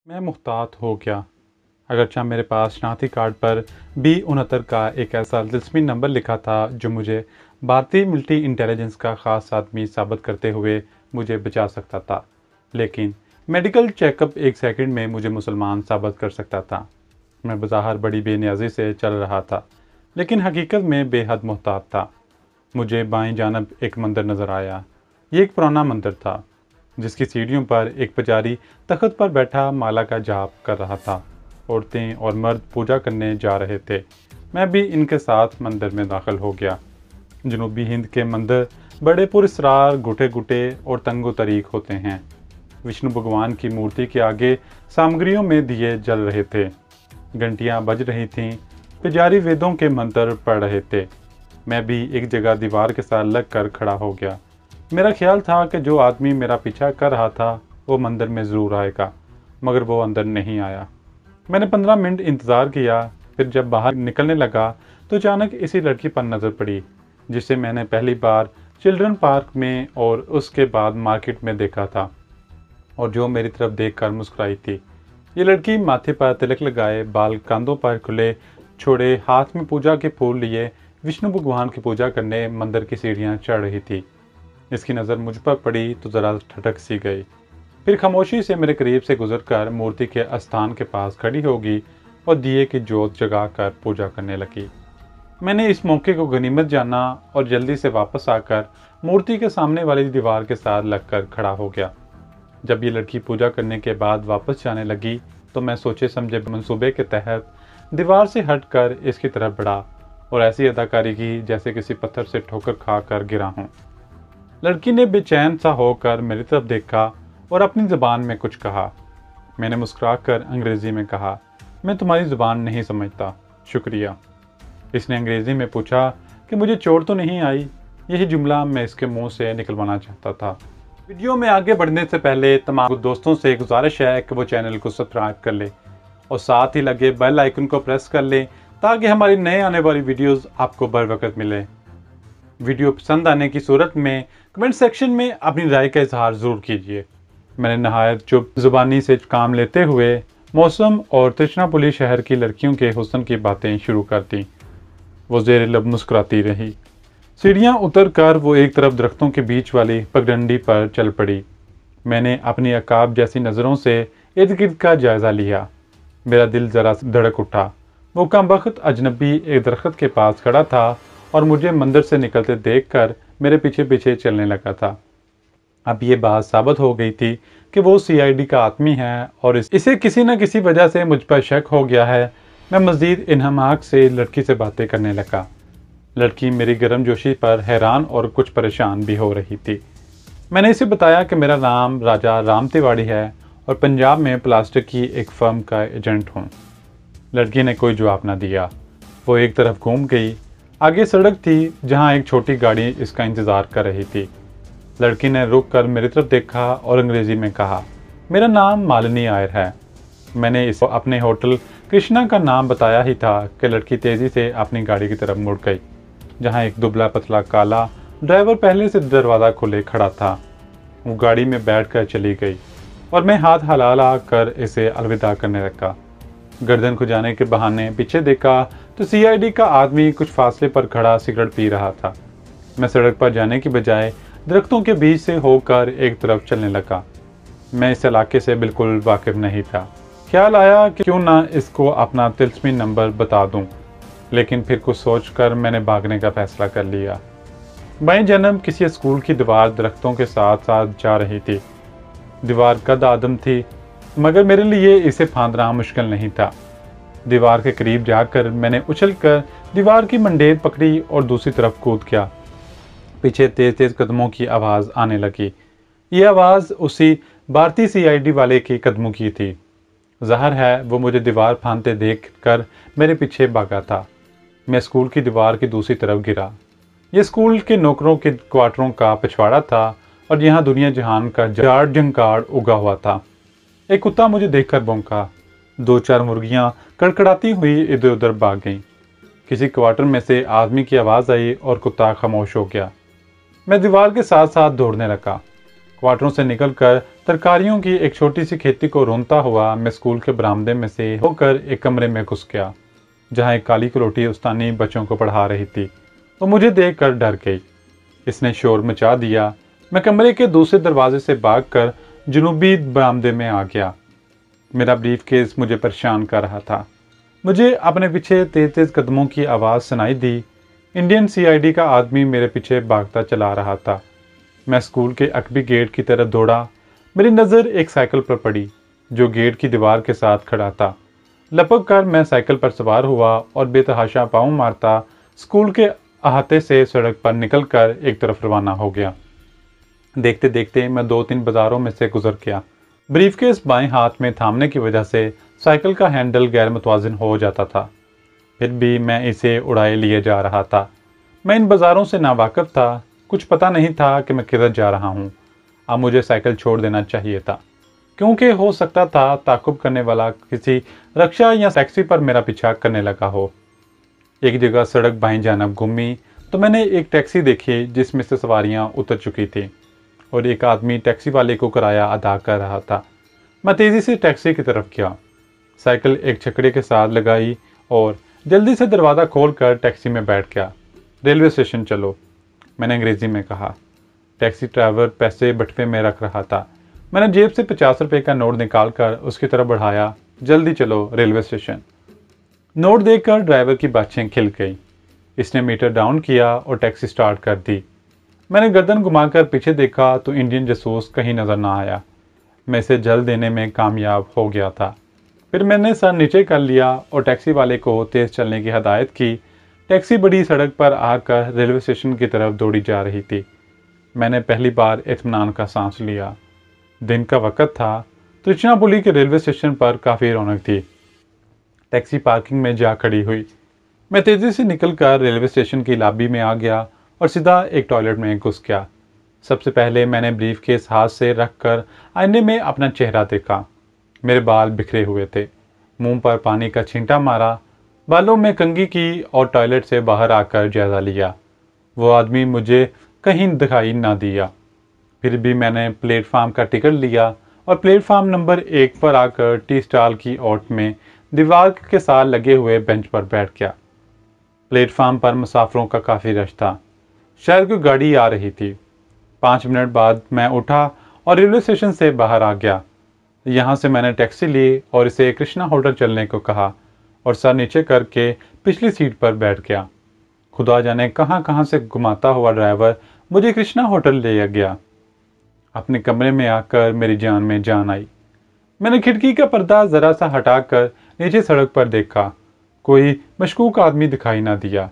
मैं मुहतात हो गया। अगरचे मेरे पास शनाख्ती कार्ड पर B69 का एक ऐसा दिलचस्पी नंबर लिखा था जो मुझे भारतीय मिलिट्री इंटेलिजेंस का ख़ास आदमी साबित करते हुए मुझे बचा सकता था, लेकिन मेडिकल चेकअप एक सेकंड में मुझे मुसलमान साबित कर सकता था। मैं बज़ाहिर बड़ी बेनियाजी से चल रहा था, लेकिन हकीकत में बेहद मुहतात था। मुझे बाएं जानब एक मंदिर नज़र आया। ये एक पुराना मंदिर था जिसकी सीढ़ियों पर एक पुजारी तख्त पर बैठा माला का जाप कर रहा था। औरतें और मर्द पूजा करने जा रहे थे। मैं भी इनके साथ मंदिर में दाखिल हो गया। जनूबी हिंद के मंदिर बड़े पुरस्रार, गुटे गुटे और तंगो तरीक होते हैं। विष्णु भगवान की मूर्ति के आगे सामग्रियों में दिए जल रहे थे, घंटियां बज रही थीं, पुजारी वेदों के मंत्र पढ़ रहे थे। मैं भी एक जगह दीवार के साथ लग कर खड़ा हो गया। मेरा ख्याल था कि जो आदमी मेरा पीछा कर रहा था वो मंदिर में ज़रूर आएगा, मगर वो अंदर नहीं आया। मैंने 15 मिनट इंतज़ार किया। फिर जब बाहर निकलने लगा तो अचानक इसी लड़की पर नज़र पड़ी जिसे मैंने पहली बार चिल्ड्रन पार्क में और उसके बाद मार्केट में देखा था, और जो मेरी तरफ देखकर मुस्कुराई थी। ये लड़की माथे पर तिलक लगाए, बाल कांधों पर खुले छोड़े, हाथ में पूजा के फूल लिए विष्णु भगवान की पूजा करने मंदिर की सीढ़ियाँ चढ़ रही थी। इसकी नज़र मुझ पर पड़ी तो ज़रा ठटक सी गई। फिर खामोशी से मेरे करीब से गुजरकर मूर्ति के स्थान के पास खड़ी होगी और दिए की जोत जगाकर पूजा करने लगी। मैंने इस मौके को गनीमत जाना और जल्दी से वापस आकर मूर्ति के सामने वाली दीवार के साथ लगकर खड़ा हो गया। जब ये लड़की पूजा करने के बाद वापस जाने लगी तो मैं सोचे समझे मंसूबे के तहत दीवार से हटकर इसकी तरफ बढ़ा और ऐसी अदाकारी की जैसे किसी पत्थर से ठोकर खाकर गिरा हूँ। लड़की ने बेचैन सा होकर मेरी तरफ देखा और अपनी ज़बान में कुछ कहा। मैंने मुस्कुराकर अंग्रेज़ी में कहा, मैं तुम्हारी ज़ुबान नहीं समझता, शुक्रिया। इसने अंग्रेज़ी में पूछा कि मुझे चोट तो नहीं आई। यही जुमला मैं इसके मुंह से निकलवाना चाहता था। वीडियो में आगे बढ़ने से पहले तमाम दोस्तों से गुजारिश है कि वो चैनल को सब्सक्राइब कर ले और साथ ही लगे बेल आइकन को प्रेस कर ले ताकि हमारी नए आने वाली वीडियोज़ आपको बर वक्त मिले। वीडियो पसंद आने की सूरत में कमेंट सेक्शन में अपनी राय का इजहार ज़रूर कीजिए। मैंने नहायत चुप ज़ुबानी से काम लेते हुए मौसम और तृष्णापुली शहर की लड़कियों के हुस्न की बातें शुरू कर दी। वो ज़ेर लब मुस्कुराती रही। सीढ़ियाँ उतर कर वो एक तरफ दरख्तों के बीच वाली पगडंडी पर चल पड़ी। मैंने अपनी अकाब जैसी नज़रों से इर्द गिर्द का जायज़ा लिया। मेरा दिल ज़रा धड़क उठा। वो कमबख्त अजनबी एक दरख्त के पास खड़ा था और मुझे मंदिर से निकलते देखकर मेरे पीछे पीछे चलने लगा था। अब ये बात साबित हो गई थी कि वो CID का आदमी है और इसे किसी न किसी वजह से मुझ पर शक हो गया है। मैं मज़ीद इन्हमाक से लड़की से बातें करने लगा। लड़की मेरी गर्मजोशी पर हैरान और कुछ परेशान भी हो रही थी। मैंने इसे बताया कि मेरा नाम राजा राम तिवाड़ी है और पंजाब में प्लास्टिक की एक फर्म का एजेंट हूँ। लड़की ने कोई जवाब न दिया। वो एक तरफ घूम गई। आगे सड़क थी जहाँ एक छोटी गाड़ी इसका इंतज़ार कर रही थी। लड़की ने रुक कर मेरी तरफ देखा और अंग्रेज़ी में कहा, मेरा नाम मालिनी आयर है। मैंने इसे अपने होटल कृष्णा का नाम बताया ही था कि लड़की तेज़ी से अपनी गाड़ी की तरफ मुड़ गई, जहाँ एक दुबला पतला काला ड्राइवर पहले से दरवाज़ा खुले खड़ा था। वो गाड़ी में बैठ कर चली गई और मैं हाथ हिला कर इसे अलविदा करने लगा। गर्दन खुजाने के बहाने पीछे देखा तो CID का आदमी कुछ फासले पर खड़ा सिगरेट पी रहा था। मैं सड़क पर जाने की बजाय दरख्तों के बीच से होकर एक तरफ चलने लगा। मैं इस इलाके से बिल्कुल वाकिफ नहीं था। ख्याल आया कि क्यों ना इसको अपना तिलस्मी नंबर बता दूं, लेकिन फिर कुछ सोचकर मैंने भागने का फैसला कर लिया। बाएं जानब किसी स्कूल की दीवार दरख्तों के साथ साथ जा रही थी। दीवार कद आदम थी, मगर मेरे लिए इसे फांदना मुश्किल नहीं था। दीवार के करीब जाकर मैंने उछलकर दीवार की मंडेर पकड़ी और दूसरी तरफ कूद गया। पीछे तेज तेज कदमों की आवाज़ आने लगी। ये आवाज़ उसी भारतीय CID वाले के कदमों की थी। ज़ाहिर है वो मुझे दीवार फांदते देख कर मेरे पीछे भागा था। मैं स्कूल की दीवार की दूसरी तरफ गिरा। ये स्कूल के नौकरों के क्वार्टरों का पिछवाड़ा था और यहाँ दुनिया जहान का जाड़ झंकार उगा हुआ था। एक कुत्ता मुझे देखकर भौंका। 2-4 मुर्गियाँ कड़कड़ाती हुई इधर उधर भाग गईं। किसी क्वार्टर में से आदमी की आवाज़ आई और कुत्ता खामोश हो गया। मैं दीवार के साथ साथ दौड़ने लगा। क्वार्टरों से निकलकर तरकारियों की एक छोटी सी खेती को रोंदता हुआ मैं स्कूल के बरामदे में से होकर एक कमरे में घुस गया, जहाँ एक काली कलोटी उस्तानी बच्चों को पढ़ा रही थी। वो मुझे देखकर डर गई। इसने शोर मचा दिया। मैं कमरे के दूसरे दरवाजे से भागकर जनूबी बरामदे में आ गया। मेरा ब्रीफ केस मुझे परेशान कर रहा था। मुझे अपने पीछे तेज तेज कदमों की आवाज़ सुनाई दी। इंडियन सीआईडी का आदमी मेरे पीछे भागता चला रहा था। मैं स्कूल के अकबी गेट की तरफ दौड़ा। मेरी नज़र एक साइकिल पर पड़ी जो गेट की दीवार के साथ खड़ा था। लपक कर मैं साइकिल पर सवार हुआ और बेतहाशा पाँव मारता स्कूल के अहाते से सड़क पर निकलकर एक तरफ रवाना हो गया। देखते देखते मैं 2-3 बाजारों में से गुजर गया। ब्रीफकेस बाएं हाथ में थामने की वजह से साइकिल का हैंडल गैर मुतवाजिन हो जाता था। फिर भी मैं इसे उड़ाए लिए जा रहा था। मैं इन बाज़ारों से नावाकिफ था। कुछ पता नहीं था कि मैं किधर जा रहा हूँ। अब मुझे साइकिल छोड़ देना चाहिए था, क्योंकि हो सकता था ताकुब करने वाला किसी रक्षा या टैक्सी पर मेरा पीछा करने लगा हो। एक जगह सड़क बाईं जानब घूमी तो मैंने एक टैक्सी देखी जिसमें से सवारियाँ उतर चुकी थी और एक आदमी टैक्सी वाले को किराया अदा कर रहा था। मैं तेज़ी से टैक्सी की तरफ गया, साइकिल एक छकड़े के साथ लगाई और जल्दी से दरवाज़ा खोलकर टैक्सी में बैठ गया। रेलवे स्टेशन चलो, मैंने अंग्रेज़ी में कहा। टैक्सी ड्राइवर पैसे बटुए में रख रहा था। मैंने जेब से 50 रुपये का नोट निकालकर उसकी तरफ बढ़ाया। जल्दी चलो रेलवे स्टेशन। नोट देखकर ड्राइवर की बातें खिल गई। इसने मीटर डाउन किया और टैक्सी स्टार्ट कर दी। मैंने गर्दन घुमाकर पीछे देखा तो इंडियन जासूस कहीं नजर ना आया। मैं इसे जल देने में कामयाब हो गया था। फिर मैंने सर नीचे कर लिया और टैक्सी वाले को तेज चलने की हदायत की। टैक्सी बड़ी सड़क पर आकर रेलवे स्टेशन की तरफ दौड़ी जा रही थी। मैंने पहली बार इत्मीनान का सांस लिया। दिन का वक्त था। त्रिचनापुली के रेलवे स्टेशन पर काफ़ी रौनक थी। टैक्सी पार्किंग में जा खड़ी हुई। मैं तेज़ी से निकलकर रेलवे स्टेशन की लॉबी में आ गया और सीधा एक टॉयलेट में घुस गया। सबसे पहले मैंने ब्रीफ केस हाथ से रखकर आईने में अपना चेहरा देखा। मेरे बाल बिखरे हुए थे। मुंह पर पानी का छींटा मारा, बालों में कंघी की और टॉयलेट से बाहर आकर जायजा लिया। वो आदमी मुझे कहीं दिखाई ना दिया। फिर भी मैंने प्लेटफार्म का टिकट लिया और प्लेटफार्म नंबर 1 पर आकर टी स्टॉल की ओट में दीवार के साथ लगे हुए बेंच पर बैठ गया। प्लेटफार्म पर मुसाफिरों का काफ़ी रश था। शायद कोई गाड़ी आ रही थी। 5 मिनट बाद मैं उठा और रेलवे स्टेशन से बाहर आ गया। यहाँ से मैंने टैक्सी ली और इसे कृष्णा होटल चलने को कहा और सर नीचे करके पिछली सीट पर बैठ गया। खुदा जाने कहाँ कहाँ से घुमाता हुआ ड्राइवर मुझे कृष्णा होटल ले गया। अपने कमरे में आकर मेरी जान में जान आई। मैंने खिड़की का पर्दा ज़रा सा हटाकर नीचे सड़क पर देखा। कोई मशकूक आदमी दिखाई ना दिया।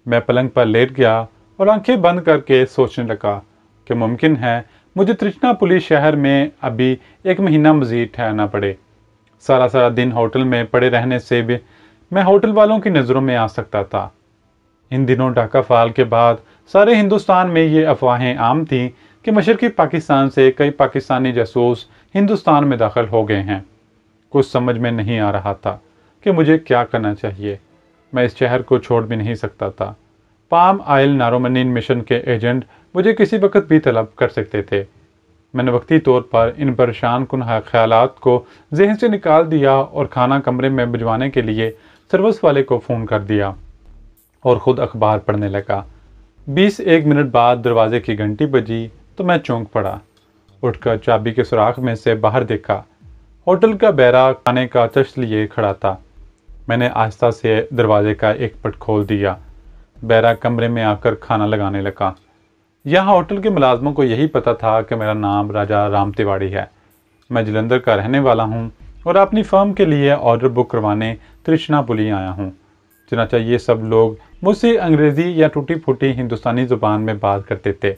मैं पलंग पर लेट गया और आंखें बंद करके सोचने लगा कि मुमकिन है मुझे त्रिचनापुली शहर में अभी 1 महीना मज़ीद ठहरना पड़े। सारा दिन होटल में पड़े रहने से भी मैं होटल वालों की नज़रों में आ सकता था। इन दिनों ढाका फाल के बाद सारे हिंदुस्तान में ये अफवाहें आम थीं कि मशरक़ी पाकिस्तान से कई पाकिस्तानी जासूस हिंदुस्तान में दाखिल हो गए हैं। कुछ समझ में नहीं आ रहा था कि मुझे क्या करना चाहिए। मैं इस शहर को छोड़ भी नहीं सकता था। पाम आयल नारोमनीन मिशन के एजेंट मुझे किसी वक्त भी तलब कर सकते थे। मैंने वक्ती तौर पर इन परेशान कुन ख्यालात को जहन से निकाल दिया और खाना कमरे में भिजवाने के लिए सर्विस वाले को फ़ोन कर दिया और ख़ुद अखबार पढ़ने लगा। 20-1 मिनट बाद दरवाजे की घंटी बजी तो मैं चौंक पड़ा। उठकर चाबी के सुराख में से बाहर देखा। होटल का बैरा खाने का चश्त लिए खड़ा था। मैंने आहिस्ता से दरवाजे का एक पट खोल दिया। बैरा कमरे में आकर खाना लगाने लगा। यहाँ होटल के मुलाजमों को यही पता था कि मेरा नाम राजा राम तिवाड़ी है। मैं जलंधर का रहने वाला हूँ और अपनी फर्म के लिए ऑर्डर बुक करवाने त्रिचनापुली आया हूँ। चनाचा ये सब लोग मुझसे अंग्रेज़ी या टूटी फूटी हिंदुस्तानी ज़ुबान में बात करते थे।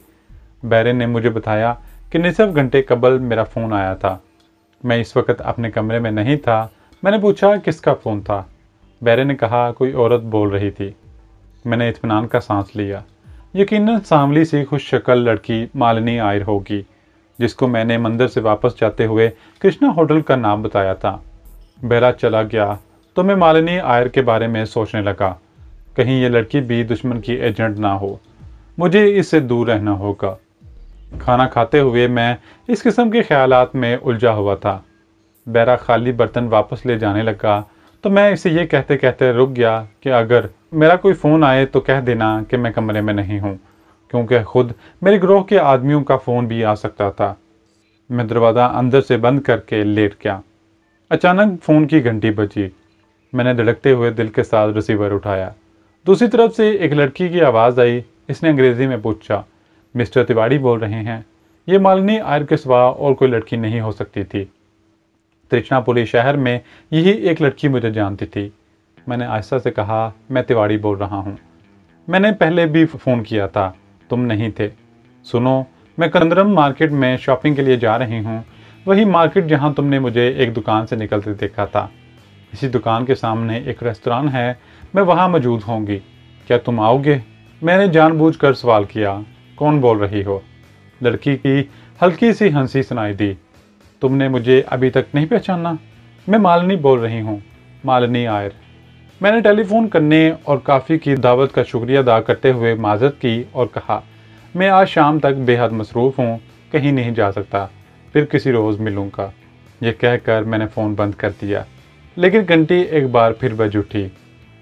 बैरे ने मुझे बताया कि निसफ घंटे कबल मेरा फ़ोन आया था। मैं इस वक्त अपने कमरे में नहीं था। मैंने पूछा किसका फ़ोन था। बैरे ने कहा कोई औरत बोल रही थी। मैंने इत्मीनान का सांस लिया। यकीनन सांवली सी खुश शक्ल लड़की मालिनी आयर होगी, जिसको मैंने मंदिर से वापस जाते हुए कृष्णा होटल का नाम बताया था। बैरा चला गया तो मैं मालिनी आयर के बारे में सोचने लगा। कहीं ये लड़की भी दुश्मन की एजेंट ना हो। मुझे इससे दूर रहना होगा। खाना खाते हुए मैं इस किस्म के ख्यालात में उलझा हुआ था। बेरा खाली बर्तन वापस ले जाने लगा तो मैं इसे ये कहते कहते रुक गया कि अगर मेरा कोई फ़ोन आए तो कह देना कि मैं कमरे में नहीं हूँ, क्योंकि खुद मेरे ग्रोह के आदमियों का फ़ोन भी आ सकता था। मैं दरवाज़ा अंदर से बंद करके लेट गया। अचानक फ़ोन की घंटी बजी। मैंने धड़कते हुए दिल के साथ रिसीवर उठाया। दूसरी तरफ से एक लड़की की आवाज़ आई। इसने अंग्रेज़ी में पूछा, मिस्टर तिवाड़ी बोल रहे हैं? ये मालिनी आयर के सिवा और कोई लड़की नहीं हो सकती थी। त्रिचनापुरी शहर में यही एक लड़की मुझे जानती थी। मैंने आहिस्ता से कहा, मैं तिवाड़ी बोल रहा हूँ। मैंने पहले भी फ़ोन किया था, तुम नहीं थे। सुनो, मैं कंदरम मार्केट में शॉपिंग के लिए जा रही हूँ, वही मार्केट जहाँ तुमने मुझे एक दुकान से निकलते देखा था। इसी दुकान के सामने एक रेस्तरां है, मैं वहाँ मौजूद होंगी, क्या तुम आओगे? मैंने जानबूझकर सवाल किया, कौन बोल रही हो? लड़की की हल्की सी हंसी सुनाई दी। तुमने मुझे अभी तक नहीं पहचाना? मैं मालिनी बोल रही हूँ, मालिनी आयर। मैंने टेलीफोन करने और काफ़ी की दावत का शुक्रिया अदा करते हुए माजरत की और कहा, मैं आज शाम तक बेहद मसरूफ़ हूँ, कहीं नहीं जा सकता, फिर किसी रोज़ मिलूँगा। यह कहकर मैंने फ़ोन बंद कर दिया, लेकिन घंटी एक बार फिर बज उठी।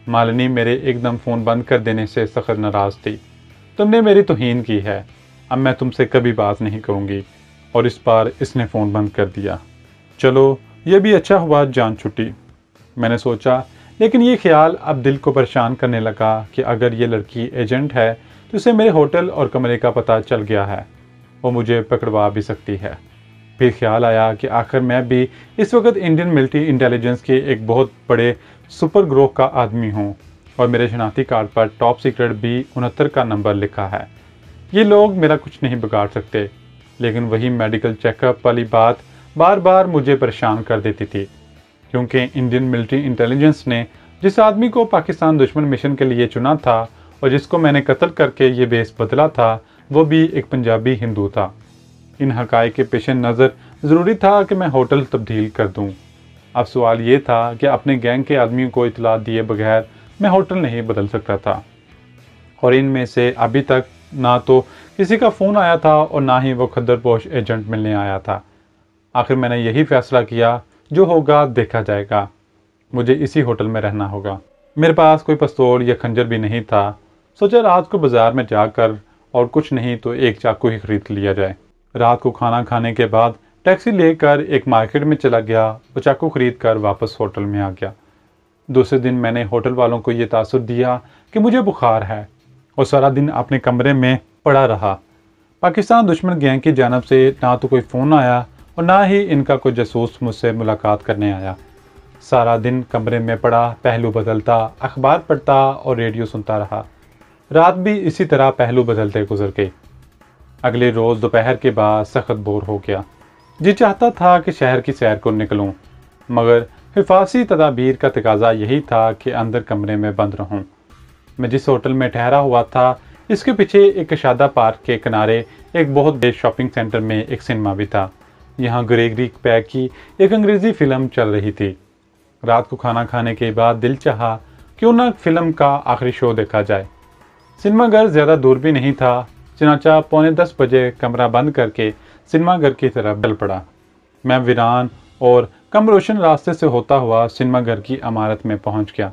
मालिनी मेरे एकदम फ़ोन बंद कर देने से सख्त नाराज़ थी। तुमने मेरी तौहीन की है, अब मैं तुमसे कभी बात नहीं करूँगी। और इस बार इसने फ़ोन बंद कर दिया। चलो, यह भी अच्छा हुआ जान छुट्टी, मैंने सोचा, लेकिन ये ख्याल अब दिल को परेशान करने लगा कि अगर ये लड़की एजेंट है तो उसे मेरे होटल और कमरे का पता चल गया है, वो मुझे पकड़वा भी सकती है। फिर ख्याल आया कि आखिर मैं भी इस वक्त इंडियन मिलिट्री इंटेलिजेंस के एक बहुत बड़े सुपर ग्रोह का आदमी हूँ और मेरे शनाख्ती कार्ड पर टॉप सीक्रेट B69 का नंबर लिखा है। ये लोग मेरा कुछ नहीं बिगाड़ सकते, लेकिन वही मेडिकल चेकअप वाली बात बार बार मुझे परेशान कर देती थी, क्योंकि इंडियन मिलिट्री इंटेलिजेंस ने जिस आदमी को पाकिस्तान दुश्मन मिशन के लिए चुना था और जिसको मैंने कत्ल करके ये बेस बदला था, वो भी एक पंजाबी हिंदू था। इन हक़ाइक़ के पेश नज़र ज़रूरी था कि मैं होटल तब्दील कर दूँ। अब सवाल ये था कि अपने गैंग के आदमियों को इतला दिए बगैर मैं होटल नहीं बदल सकता था, और इनमें से अभी तक ना तो किसी का फ़ोन आया था और ना ही वो खद्दरपोश एजेंट मिलने आया था। आखिर मैंने यही फ़ैसला किया, जो होगा देखा जाएगा, मुझे इसी होटल में रहना होगा। मेरे पास कोई पिस्तौल या खंजर भी नहीं था। सोचा रात को बाज़ार में जाकर और कुछ नहीं तो एक चाकू ही खरीद लिया जाए। रात को खाना खाने के बाद टैक्सी लेकर एक मार्केट में चला गया और चाकू खरीद कर वापस होटल में आ गया। दूसरे दिन मैंने होटल वालों को ये तासुर दिया कि मुझे बुखार है और सारा दिन अपने कमरे में पड़ा रहा। पाकिस्तान दुश्मन गैंग की जानब से ना तो कोई फ़ोन आया और ना ही इनका कोई जासूस मुझसे मुलाकात करने आया। सारा दिन कमरे में पड़ा पहलू बदलता, अखबार पढ़ता और रेडियो सुनता रहा। रात भी इसी तरह पहलू बदलते गुजर गई। अगले रोज़ दोपहर के बाद सख्त बोर हो गया। जी चाहता था कि शहर की सैर को निकलूं, मगर हिफाजी तदाबीर का तकाजा यही था कि अंदर कमरे में बंद रहूं। मैं जिस होटल में ठहरा हुआ था, इसके पीछे एक कशादा पार्क के किनारे एक बहुत बड़े शॉपिंग सेंटर में एक सिनेमा भी था। यहाँ ग्रेगरी पैक की एक अंग्रेज़ी फ़िल्म चल रही थी। रात को खाना खाने के बाद दिल चाहा क्यों ना फिल्म का आखिरी शो देखा जाए। सिनेमा घर ज़्यादा दूर भी नहीं था, चनाचा 9:45 बजे कमरा बंद करके सिनेमा घर की तरफ चल पड़ा। मैं वीरान और कम रोशन रास्ते से होता हुआ सिनेमा घर की इमारत में पहुंच गया।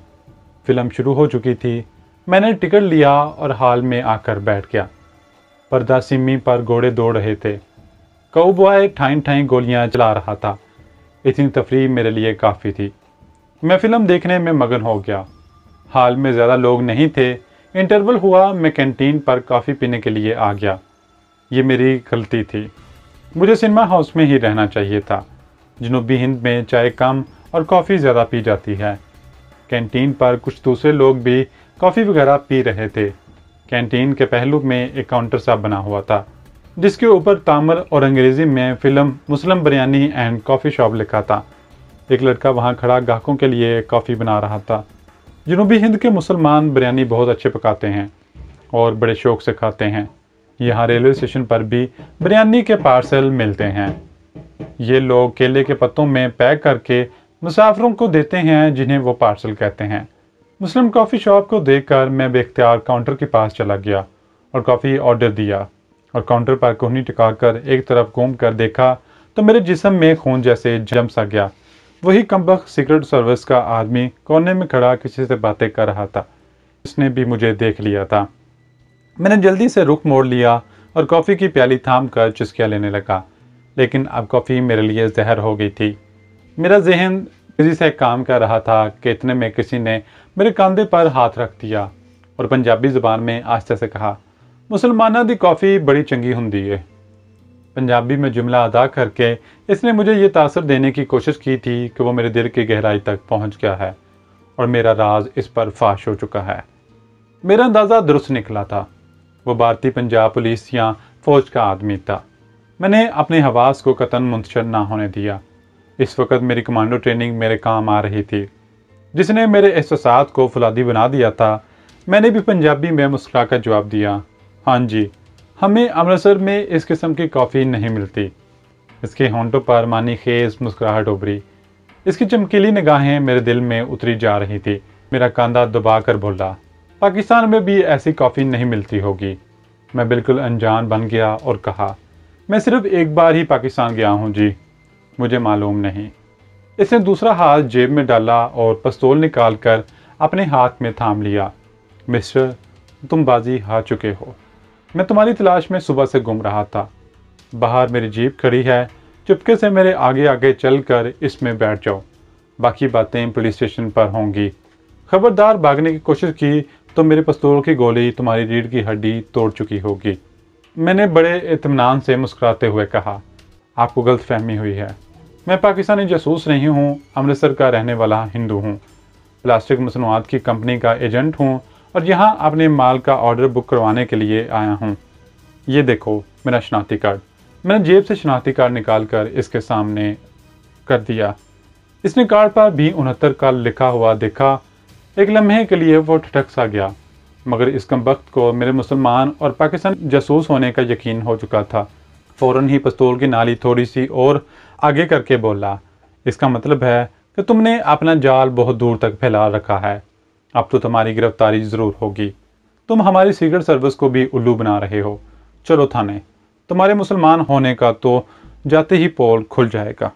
फिल्म शुरू हो चुकी थी। मैंने टिकट लिया और हॉल में आकर बैठ गया। पर्दा सिमी पर घोड़े दौड़ रहे थे। काउबॉय ठाई ठाई गोलियां चला रहा था। इतनी तफरीह मेरे लिए काफ़ी थी। मैं फ़िल्म देखने में मगन हो गया। हॉल में ज़्यादा लोग नहीं थे। इंटरवल हुआ, मैं कैंटीन पर कॉफ़ी पीने के लिए आ गया। ये मेरी गलती थी, मुझे सिनेमा हाउस में ही रहना चाहिए था। जनूबी हिंद में चाय कम और कॉफ़ी ज़्यादा पी जाती है। कैंटीन पर कुछ दूसरे लोग भी कॉफ़ी वगैरह पी रहे थे। कैंटीन के पहलू में एक काउंटर सा बना हुआ था, जिसके ऊपर तामिल और अंग्रेज़ी में film Muslim biryani and coffee shop लिखा था। एक लड़का वहाँ खड़ा ग्राहकों के लिए कॉफ़ी बना रहा था। जनूबी हिंद के मुसलमान बिरयानी बहुत अच्छे पकाते हैं और बड़े शौक़ से खाते हैं। यहाँ रेलवे स्टेशन पर भी बिरयानी के पार्सल मिलते हैं। ये लोग केले के पत्तों में पैक करके मुसाफिरों को देते हैं, जिन्हें वो पार्सल कहते हैं। मुस्लिम कॉफ़ी शॉप को देखकर मैं बेख्तियार काउंटर के पास चला गया और कॉफ़ी ऑर्डर दिया। और काउंटर पर कोहनी टिकाकर एक तरफ घूम कर देखा तो मेरे जिस्म में खून जैसे जम सा गया। वही कमबख्त सीक्रेट सर्विस का आदमी कोने में खड़ा किसी से बातें कर रहा था। उसने भी मुझे देख लिया था। मैंने जल्दी से रुख मोड़ लिया और कॉफ़ी की प्याली थाम कर चुस्कियाँ लेने लगा, लेकिन अब कॉफ़ी मेरे लिए जहर हो गई थी। मेरा जहन तेजी से काम कर रहा था कि इतने में किसी ने मेरे कंधे पर हाथ रख दिया और पंजाबी ज़ुबान में आस्ते से कहा, मुसलमाना दी कॉफ़ी बड़ी चंगी हुंदी है। पंजाबी में जुमला अदा करके इसने मुझे ये तासर देने की कोशिश की थी कि वो मेरे दिल की गहराई तक पहुंच गया है और मेरा राज इस पर फाश हो चुका है। मेरा अंदाज़ा दुरुस्त निकला था। वो भारतीय पंजाब पुलिस या फौज का आदमी था। मैंने अपने हवास को कतन मुंतशर ना होने दिया। इस वक्त मेरी कमांडो ट्रेनिंग मेरे काम आ रही थी, जिसने मेरे एहसासात को फुलादी बना दिया था। मैंने भी पंजाबी में मुस्कुराकर जवाब दिया, हाँ जी, हमें अमृतसर में इस किस्म की कॉफ़ी नहीं मिलती। इसके होंठों पर मानी खेज मुस्कुराहट उभरी। इसकी चमकीली निगाहें मेरे दिल में उतरी जा रही थी। मेरा कंधा दबा कर बोला, पाकिस्तान में भी ऐसी कॉफ़ी नहीं मिलती होगी। मैं बिल्कुल अनजान बन गया और कहा, मैं सिर्फ एक बार ही पाकिस्तान गया हूँ जी, मुझे मालूम नहीं। इसने दूसरा हाथ जेब में डाला और पिस्तौल निकाल कर अपने हाथ में थाम लिया। मिस्टर, तुम बाजी हार चुके हो। मैं तुम्हारी तलाश में सुबह से घूम रहा था। बाहर मेरी जीप खड़ी है, चुपके से मेरे आगे आगे चलकर इसमें बैठ जाओ। बाकी बातें पुलिस स्टेशन पर होंगी। खबरदार भागने की कोशिश की तो मेरे पिस्तौल की गोली तुम्हारी रीढ़ की हड्डी तोड़ चुकी होगी। मैंने बड़े इत्मीनान से मुस्कुराते हुए कहा, आपको गलतफहमी हुई है। मैं पाकिस्तानी जासूस नहीं हूँ, अमृतसर का रहने वाला हिंदू हूँ। प्लास्टिक मसनूआत की कंपनी का एजेंट हूँ और यहाँ अपने माल का ऑर्डर बुक करवाने के लिए आया हूँ। ये देखो मेरा शनाख्ती कार्ड। मैंने जेब से शनाख्ती कार्ड निकाल कर इसके सामने कर दिया। इसने कार्ड पर B69 का लिखा हुआ देखा। एक लम्हे के लिए वो ठिठक सा गया, मगर इस कमबख्त को मेरे मुसलमान और पाकिस्तान जासूस होने का यकीन हो चुका था। फ़ौरन ही पिस्तौल की नाली थोड़ी सी और आगे करके बोला, इसका मतलब है कि तुमने अपना जाल बहुत दूर तक फैला रखा है। अब तो तुम्हारी गिरफ्तारी ज़रूर होगी। तुम हमारी सीक्रेट सर्विस को भी उल्लू बना रहे हो। चलो थाने, तुम्हारे मुसलमान होने का तो जाते ही पोल खुल जाएगा।